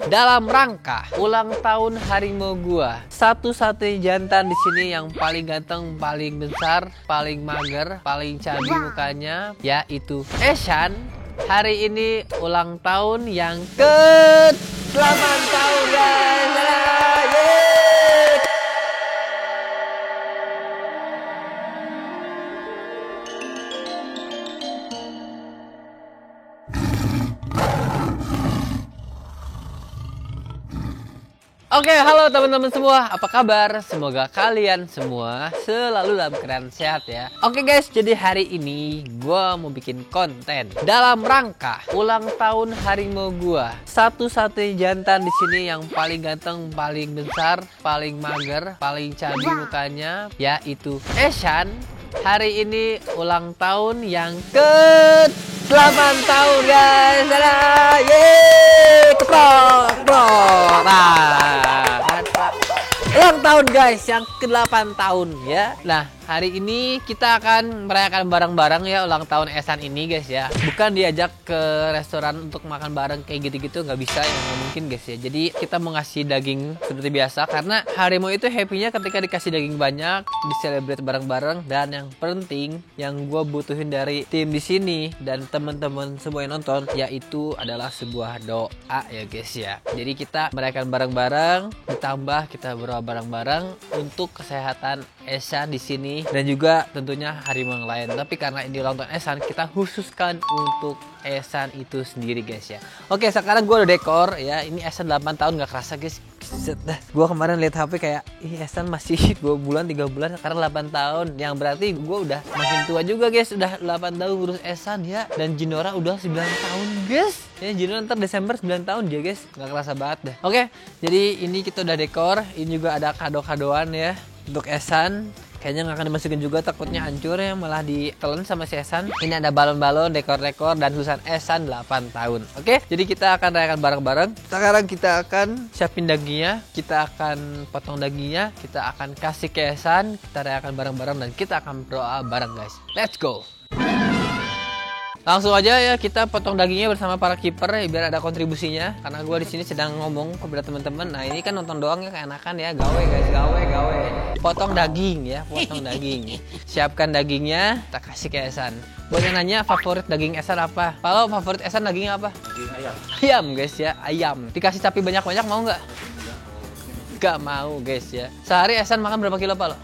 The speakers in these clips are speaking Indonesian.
dalam rangka ulang tahun harimau gua. Satu-satunya jantan di sini yang paling ganteng, paling besar, paling mager, paling cabi mukanya, yaitu Eshan. Hari ini ulang tahun yang ke-8 tahun, guys. Yeay! Oke, halo teman-teman semua, apa kabar? Semoga kalian semua selalu dalam keadaan sehat ya. Oke guys, jadi hari ini gua mau bikin konten dalam rangka ulang tahun harimau gua. Satu-satunya jantan di sini yang paling ganteng, paling besar, paling mager, paling cabi mukanya, yaitu Eshan. Hari ini ulang tahun yang ke-8 tahun, guys. Dadah, yeay, keprok. Ulang tahun guys, yang ke-8 tahun ya. Nah, hari ini kita akan merayakan bareng-bareng ya ulang tahun Eshan ini guys ya. Bukan diajak ke restoran untuk makan bareng kayak gitu-gitu, nggak bisa ya, nggak mungkin guys ya. Jadi kita mau ngasih daging seperti biasa karena harimau itu happy-nya ketika dikasih daging banyak, di-celebrate bareng-bareng. Dan yang penting yang gue butuhin dari tim di sini dan teman-teman semua yang nonton, yaitu adalah sebuah doa ya guys ya. Jadi kita merayakan bareng-bareng, ditambah kita berdoa bareng-bareng untuk kesehatan Eshan di sini dan juga tentunya harimau yang lain. Tapi karena ini ulang tahun Eshan, kita khususkan untuk Eshan itu sendiri guys ya. Oke, sekarang gue udah dekor ya. Ini Eshan 8 tahun, gak kerasa guys. Gue kemarin lihat HP kayak Eshan masih 2 bulan 3 bulan, sekarang 8 tahun. Yang berarti gue udah makin tua juga guys. Udah 8 tahun ngurus Eshan ya. Dan Jinora udah 9 tahun guys. Ya, Jinora ntar Desember 9 tahun dia guys. Gak kerasa banget deh. Oke, jadi ini kita udah dekor. Ini juga ada kado-kadoan ya untuk Eshan. Kayaknya nggak akan dimasukin juga, takutnya hancur ya, malah ditelan sama si Eshan. Ini ada balon-balon, dekor-dekor, dan tulisan Eshan 8 tahun. Oke, jadi kita akan rayakan bareng-bareng. Sekarang kita akan siapin dagingnya, kita akan potong dagingnya, kita akan kasih ke Eshan, kita rayakan bareng-bareng, dan kita akan berdoa bareng guys. Let's go! Langsung aja ya kita potong dagingnya bersama para kiper ya, biar ada kontribusinya. Karena gue di sini sedang ngomong kepada teman-teman. Nah ini kan nonton doang ya, keenakan ya, gawe guys, gawe. Potong daging ya, potong daging. Siapkan dagingnya, kita kasih ke Eshan. Buat yang nanya favorit daging Eshan apa? Kalau favorit Eshan dagingnya apa? Daging ayam. Ayam guys ya, ayam. Dikasih sapi banyak-banyak mau nggak? Gak mau guys ya. Sehari Eshan makan berapa kilo Pak lo?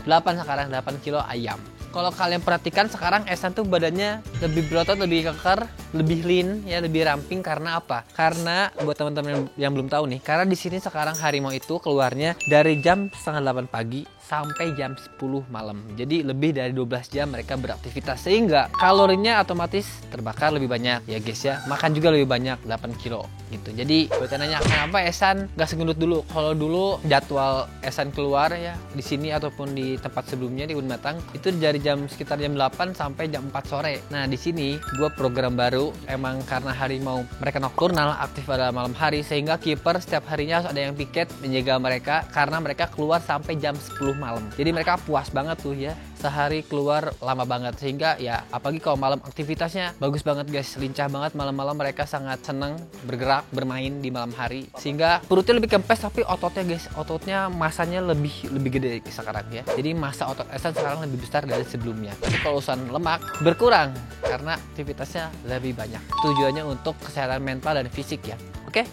8 sekarang, 8 kilo ayam. Kalau kalian perhatikan sekarang Eshan tuh badannya lebih berotot, lebih keker, lebih lean ya, lebih ramping. Karena apa? Karena buat teman-teman yang belum tahu nih, karena di sini sekarang harimau itu keluarnya dari jam setengah 8 pagi sampai jam 10 malam. Jadi lebih dari 12 jam mereka beraktivitas, sehingga kalorinya otomatis terbakar lebih banyak ya guys ya. Makan juga lebih banyak, 8 kilo gitu. Jadi buat yang nanya kenapa Eshan gak segendut dulu. Kalau dulu jadwal Eshan keluar ya di sini ataupun di tempat sebelumnya di Unmatang itu dari sekitar jam 8 sampai jam 4 sore. Nah di sini gue program baru, emang karena harimau mereka nokturnal, aktif pada malam hari, sehingga kiper setiap harinya harus ada yang piket menjaga mereka karena mereka keluar sampai jam 10 malam. Jadi mereka puas banget tuh ya, sehari keluar lama banget, sehingga ya apalagi kalau malam aktivitasnya bagus banget guys, lincah banget. Malam-malam mereka sangat senang bergerak, bermain di malam hari, sehingga perutnya lebih kempes, tapi ototnya guys, ototnya masanya lebih gede sekarang ya. Jadi masa otot Eshan sekarang lebih besar dari sebelumnya. Tapi kalau urusan lemak berkurang karena aktivitasnya lebih banyak. Tujuannya untuk kesehatan mental dan fisik ya. Oke,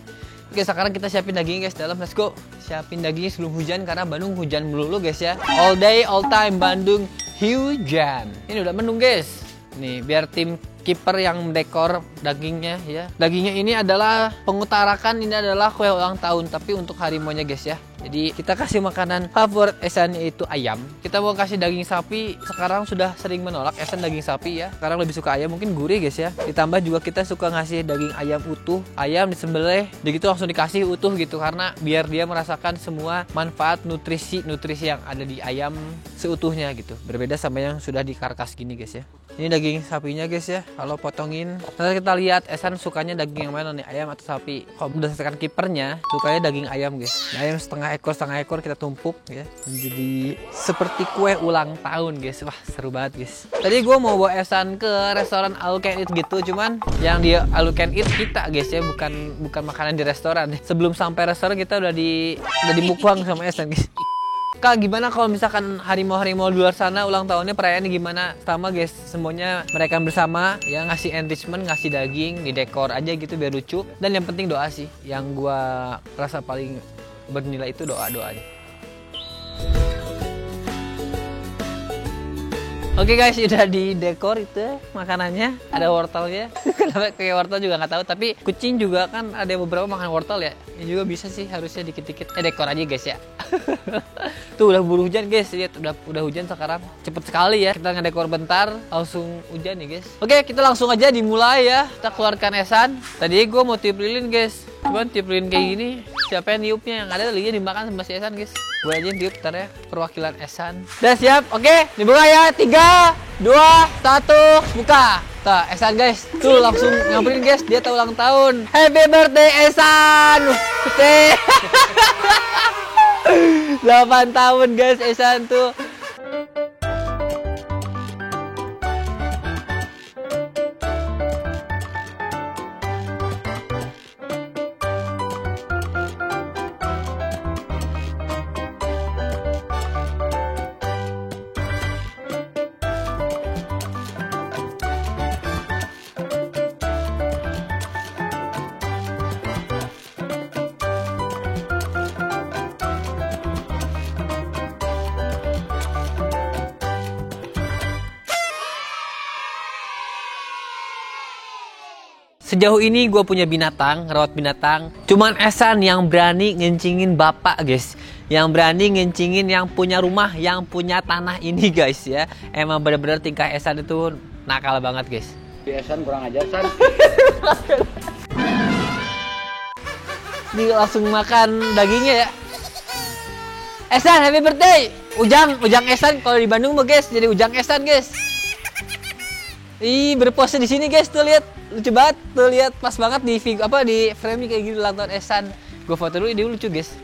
sekarang kita siapin daging guys dalam. Let's go. Siapin dagingnya sebelum hujan karena Bandung hujan melulu guys ya. All day, all time Bandung hujan. Ini udah mendung guys. Nih biar tim kiper yang mendekor dagingnya ya. Dagingnya ini adalah pengutarakan, ini adalah kue ulang tahun tapi untuk harimaunya guys ya. Jadi kita kasih makanan favorit Eshan yaitu ayam. Kita mau kasih daging sapi, sekarang sudah sering menolak Eshan daging sapi ya. Sekarang lebih suka ayam, mungkin gurih guys ya. Ditambah juga kita suka ngasih daging ayam utuh. Ayam disembelih, begitu langsung dikasih utuh gitu, karena biar dia merasakan semua manfaat nutrisi yang ada di ayam seutuhnya gitu. Berbeda sama yang sudah dikarkas gini guys ya. Ini daging sapinya guys ya. Kalau potongin, nanti kita lihat Esan sukanya daging yang mana nih, ayam atau sapi. Kalau berdasarkan kipernya, sukanya daging ayam guys. Ayam setengah ekor kita tumpuk ya. Jadi seperti kue ulang tahun guys. Wah seru banget guys. Tadi gue mau bawa Esan ke restoran All Can Eat gitu, cuman yang di All Can Eat kita guys ya, bukan makanan di restoran. Sebelum sampai restoran kita udah di mukbang sama Esan guys. Kak, gimana kalau misalkan harimau-harimau di luar sana ulang tahunnya perayaannya gimana? Sama guys, semuanya mereka bersama ya, ngasih enrichment, ngasih daging, di dekor aja gitu biar lucu. Dan yang penting doa sih, yang gua rasa paling bernilai itu doa-doanya. Oke guys, udah di dekor itu makanannya, ada wortelnya. Kenapa kayak wortel juga nggak tahu, tapi kucing juga kan ada beberapa makan wortel ya. Ini juga bisa sih harusnya dikit-dikit. Dekor aja guys ya. Tuh udah buru hujan guys, lihat udah hujan sekarang. Cepet sekali ya, kita ngedekor bentar langsung hujan nih guys. Oke, kita langsung aja dimulai ya. Kita keluarkan Esan. Tadi gue mau tiup lilin guys, cuman tiup lilin kayak gini, siapa yang niupnya? Yang ada lilinnya dimakan sama si Esan guys. Gue aja yang tiup ntar ya, perwakilan Esan. Udah siap? Oke, dibuka ya. 3, 2, 1, buka. Tuh, Esan guys, tuh langsung nyamperin guys, dia tahu ulang tahun. Happy birthday Esan. 8 tahun guys Esan tuh. Sejauh ini gue punya binatang, ngerawat binatang. Cuman Esan yang berani ngencingin bapak guys. Yang berani ngencingin yang punya rumah, yang punya tanah ini guys ya. Emang bener-bener tingkah Esan itu nakal banget guys. Esan kurang ajar San. Dia langsung makan dagingnya ya. Esan happy birthday. Ujang Esan kalau di Bandung mah guys, jadi Ujang Esan guys. Ih, berpose di sini guys, tuh lihat. Lucu banget, tuh lihat pas banget di frame kayak gini ulang tahun Esan. Gue foto dulu, dia lucu guys.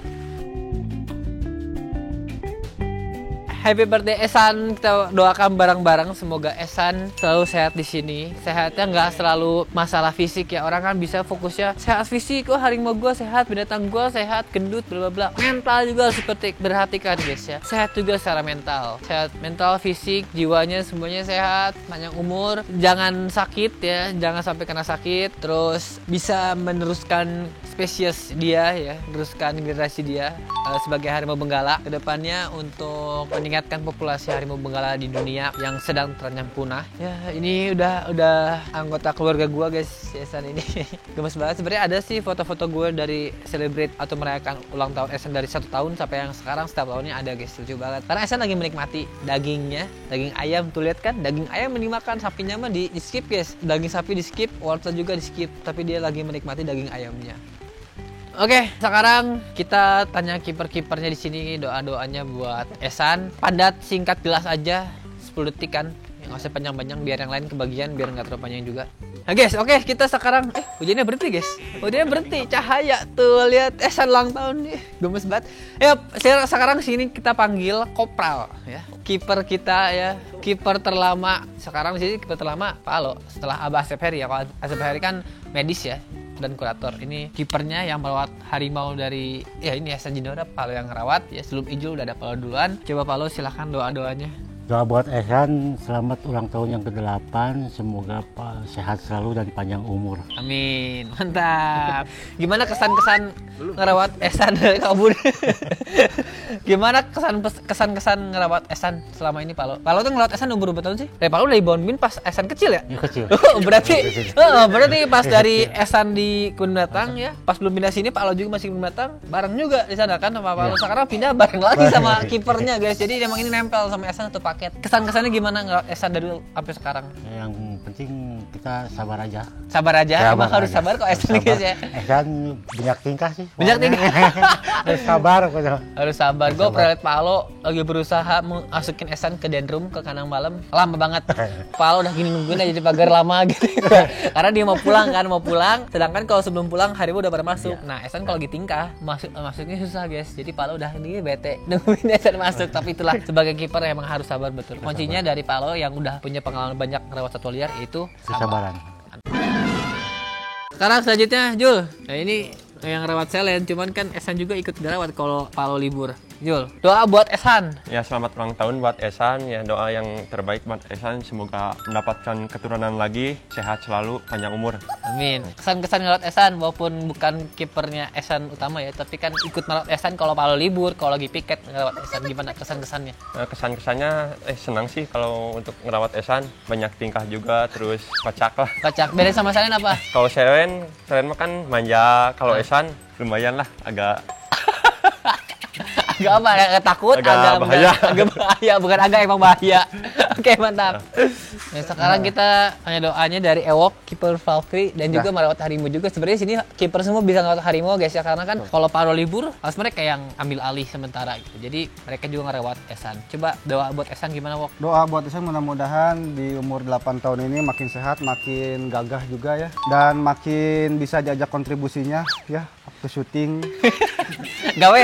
Happy birthday Esan, kita doakan bareng-bareng semoga Esan selalu sehat di sini. Sehatnya nggak selalu masalah fisik ya, orang kan bisa fokusnya sehat fisik, oh harimau gue sehat, binatang gue sehat, gendut, bla bla bla. Mental juga seperti perhatikan guys ya, sehat juga secara mental, sehat mental, fisik, jiwanya semuanya sehat, panjang umur, jangan sakit ya, jangan sampai kena sakit, terus bisa meneruskan spesies dia ya, meneruskan generasi dia sebagai harimau benggala kedepannya untuk meningkatkan populasi harimau benggala di dunia yang sedang terancam punah. Ya ini udah anggota keluarga gua guys, Esan ini. Gemes banget. Sebenarnya ada sih foto-foto gue dari celebrate atau merayakan ulang tahun Esan dari 1 tahun sampai yang sekarang setiap tahunnya ada guys, lucu banget. Karena Esan lagi menikmati dagingnya, daging ayam tuh lihat kan, daging ayam dimakan, sapinya mah di skip guys, daging sapi di skip, wortel juga di skip, tapi dia lagi menikmati daging ayamnya. Oke, sekarang kita tanya kiper-kipernya di sini, doa-doanya buat Esan. Padat, singkat, jelas aja, 10 detik kan. Nggak usah panjang-panjang biar yang lain kebagian, biar nggak terlalu panjang juga. Nah guys, oke kita sekarang hujannya berhenti guys. Hujannya berhenti, cahaya tuh lihat Esan ulang tahun nih. Gemes banget. Sekarang sini kita panggil Kopral ya. Kiper kita ya, kiper terlama. Sekarang di sini kiper terlama Palo setelah Abah Asep Heri ya. Kalau Asep Heri kan medis ya dan kurator. Ini kipernya yang merawat harimau dari ya ini Esan Jinora, Palo yang ngerawat ya. Sebelum Ijul udah ada Palo duluan. Coba Palo silahkan doa-doanya. Doa buat Esan, selamat ulang tahun yang ke-8, semoga sehat selalu dan panjang umur. Amin, mantap. Gimana kesan-kesan ngerawat Esan dari kabur? Gimana kesan-kesan ngerawat Esan selama ini Palo? Palo tuh ngerawat Esan umur berapa tahun sih? Palo dari Bonbin pas Esan kecil ya? Ya kecil. berarti pas dari Esan di kebun binatang ya, pas belum pindah sini Palo juga masih kebun binatang, bareng juga di sana kan sama Palo. Sekarang pindah bareng lagi sama kipernya guys. Jadi emang ini nempel sama Esan satu paket. Kesan-kesannya gimana ngerawat Esan dari sampai sekarang? Yang penting kita sabar aja. Sabar aja, emang harus sabar kok Esan guys ya. Esan banyak tingkah sih. Banyak tingkah. Harus sabar kok. Harus sabar. Gue pernah liat Pak Alo lagi berusaha masukin Esan ke den room ke Kanang Malam. Lama banget. Pak Alo udah gini nungguin aja di pagar lama gitu. Karena dia mau pulang. Sedangkan kalau sebelum pulang Harimau udah pada masuk. Nah Esan kalau lagi tingkah masuknya susah guys. Jadi Pak Alo udah ini bete nungguin Esan masuk. Tapi itulah sebagai kiper emang harus sabar betul. Kuncinya dari Pak Alo yang udah punya pengalaman banyak merawat satwa liar yaitu kesabaran. Sekarang selanjutnya Jul. Nah ini yang rawat selen, cuman kan Esan juga ikut dirawat kalau Palo libur. Jul, doa buat Esan. Ya selamat ulang tahun buat Esan, ya doa yang terbaik buat Esan, semoga mendapatkan keturunan lagi, sehat selalu, panjang umur. Amin. Kesan-kesan ngerawat Esan, walaupun bukan kipernya Esan utama ya, tapi kan ikut merawat Esan kalau Palo libur, kalau lagi piket ngerawat Esan, gimana kesan-kesannya? Nah, kesan-kesannya senang sih kalau untuk ngerawat Esan, banyak tingkah juga, terus kocak lah. Kocak, beda sama Selen apa? Kalau Selen mah kan manja, kalau Esan lumayan lah, agak apa? Agak takut, agak bahaya. Agak bahaya, bukan agak, emang bahaya. Oke, mantap. Nah, sekarang kita hanya doanya dari Ewok, kiper Valkyrie, dan juga merawat harimau juga. Sebenarnya sini kiper semua bisa merawat harimau guys ya, karena kan kalau Paro libur, pas mereka yang ambil alih sementara gitu. Jadi mereka juga ngerawat Esan. Coba doa buat Esan gimana, Wok? Doa buat Esan mudah-mudahan di umur 8 tahun ini makin sehat, makin gagah juga ya. Dan makin bisa diajak kontribusinya ya, waktu syuting. gawe.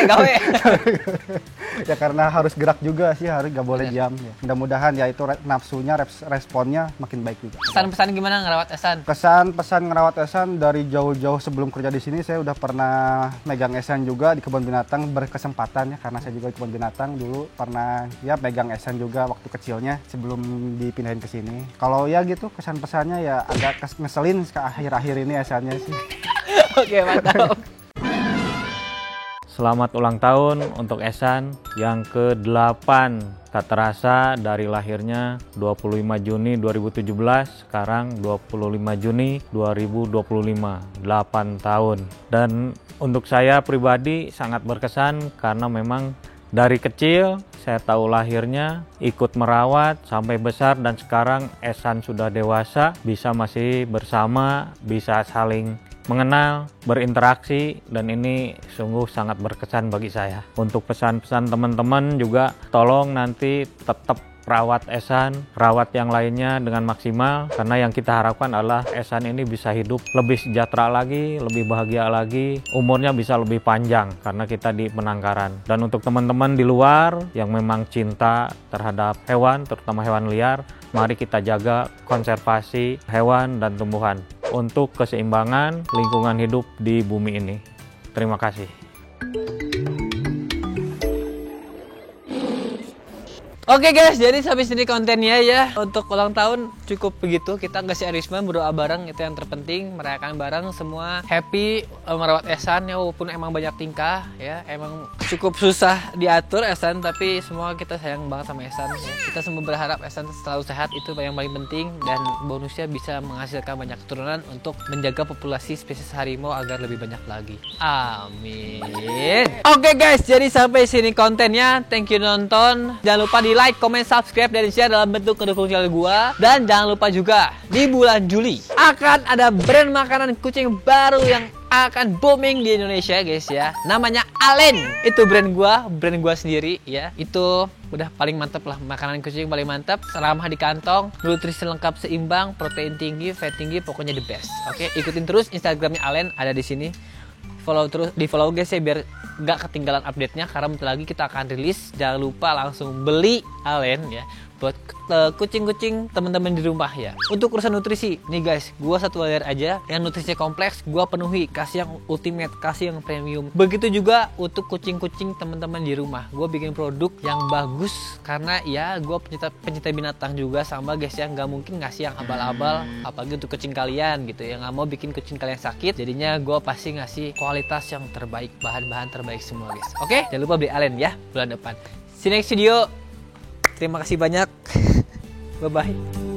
Ya karena harus gerak juga sih, harus gak boleh diam ya. Mudah-mudahan ya itu nafsunya, responnya makin baik juga. Pesan-pesan gimana ngerawat Esan? Pesan ngerawat Esan dari jauh-jauh sebelum kerja di sini, saya udah pernah megang Esan juga di kebun binatang, berkesempatan ya, karena saya juga di kebun binatang dulu pernah ya megang Esan juga waktu kecilnya sebelum dipindahin ke sini. Kalau ya gitu kesan-pesannya ya agak ngeselin ke akhir-akhir ini Esannya sih. Oke, mantap. Selamat ulang tahun untuk Esan yang ke-8. Tak terasa dari lahirnya 25 Juni 2017, sekarang 25 Juni 2025, 8 tahun. Dan untuk saya pribadi sangat berkesan karena memang dari kecil saya tahu lahirnya, ikut merawat sampai besar, dan sekarang Esan sudah dewasa, bisa masih bersama, bisa saling mengenal, berinteraksi, dan ini sungguh sangat berkesan bagi saya. Untuk pesan-pesan teman-teman juga, tolong nanti tetap rawat Esan, rawat yang lainnya dengan maksimal, karena yang kita harapkan adalah Esan ini bisa hidup lebih sejahtera lagi, lebih bahagia lagi, umurnya bisa lebih panjang karena kita di penangkaran. Dan untuk teman-teman di luar yang memang cinta terhadap hewan, terutama hewan liar, mari kita jaga konservasi hewan dan tumbuhan untuk keseimbangan lingkungan hidup di bumi ini. Terima kasih. Oke guys, jadi sampai sini kontennya ya. Untuk ulang tahun cukup begitu. Kita ngasih arisman, berdoa bareng, itu yang terpenting. Merayakan bareng, semua happy merawat Esan ya, walaupun emang banyak tingkah ya. Emang cukup susah diatur Esan, tapi semua kita sayang banget sama Esan ya. Kita semua berharap Esan selalu sehat, itu yang paling penting. Dan bonusnya bisa menghasilkan banyak keturunan untuk menjaga populasi spesies harimau agar lebih banyak lagi. Amin. Oke guys, jadi sampai sini kontennya. Thank you nonton. Jangan lupa di like, comment, subscribe, dan share dalam bentuk mendukung channel gua. Dan jangan lupa juga di bulan Juli akan ada brand makanan kucing baru yang akan booming di Indonesia guys ya. Namanya Alen. Itu brand gua sendiri ya. Itu udah paling mantep lah, makanan kucing paling mantep, ramah di kantong, nutrisi lengkap seimbang, protein tinggi, fat tinggi, pokoknya the best. Oke, ikutin terus Instagramnya Alen, ada di sini. Di follow guys ya, biar gak ketinggalan update-nya, karena bentar lagi kita akan rilis. Jangan lupa langsung beli Alen ya buat kucing-kucing teman-teman di rumah ya. Untuk urusan nutrisi nih guys, gua satu layer aja yang nutrisinya kompleks, gua penuhi, kasih yang ultimate, kasih yang premium. Begitu juga untuk kucing-kucing teman-teman di rumah, gua bikin produk yang bagus karena ya gua pencinta binatang juga sama guys ya. Nggak mungkin ngasih yang abal-abal, apalagi untuk kucing kalian gitu ya, nggak mau bikin kucing kalian sakit. Jadinya gua pasti ngasih kualitas yang terbaik, bahan-bahan terbaik semua guys. Oke, jangan lupa beli Alen ya bulan depan. See you next video. Terima kasih banyak. Bye-bye.